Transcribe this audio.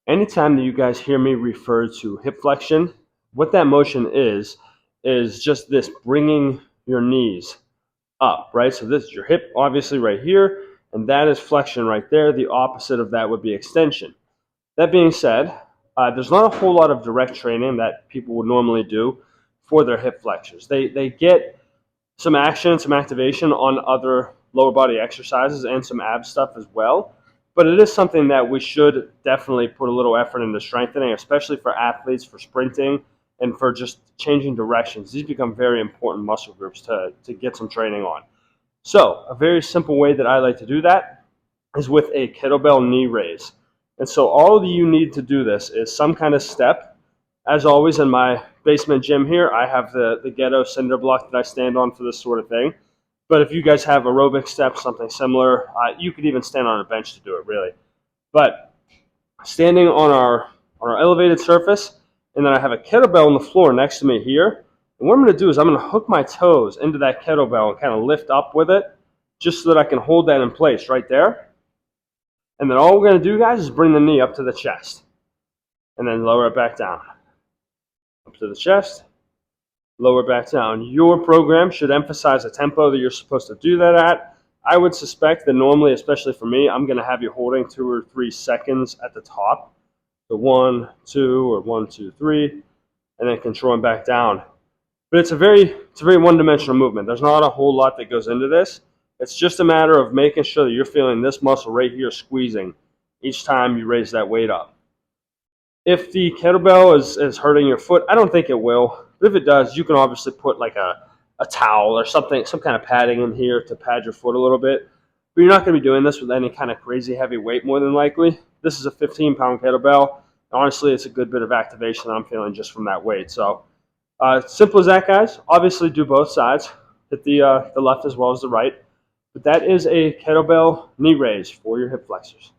Anytime that you guys hear me refer to hip flexion, what that motion is just this bringing your knees up, right? So this is your hip, obviously, right here, and that is flexion right there. The opposite of that would be extension. That being said, there's not a whole lot of direct training that people would normally do for their hip flexors. They get some action, some activation on other lower body exercises and some ab stuff as well. But it is something that we should definitely put a little effort into strengthening, especially for athletes, for sprinting, and for just changing directions. These become very important muscle groups to get some training on. So a very simple way that I like to do that is with a kettlebell knee raise. And so all you need to do this is some kind of step. As always, in my basement gym here, I have the ghetto cinder block that I stand on for this sort of thing. But if you guys have aerobic steps, something similar, you could even stand on a bench to do it, really. But standing on our elevated surface, and then I have a kettlebell on the floor next to me here. And what I'm going to do is I'm going to hook my toes into that kettlebell and kind of lift up with it, just so that I can hold that in place right there. And then all we're going to do, guys, is bring the knee up to the chest, and then lower it back down. Up to the chest, lower back down. Your program should emphasize the tempo that you're supposed to do that at. I would suspect that normally, especially for me, I'm going to have you holding 2 or 3 seconds at the top. So 1, 2, or 1, 2, 3, and then controlling back down. But it's a very one-dimensional movement. There's not a whole lot that goes into this. It's just a matter of making sure that you're feeling this muscle right here squeezing each time you raise that weight up. If the kettlebell is hurting your foot, I don't think it will. But if it does, you can obviously put like a towel or something, some kind of padding in here to pad your foot a little bit. But you're not going to be doing this with any kind of crazy heavy weight more than likely. This is a 15-pound kettlebell. Honestly, it's a good bit of activation I'm feeling just from that weight. So simple as that, guys. Obviously, do both sides. Hit the left as well as the right. But that is a kettlebell knee raise for your hip flexors.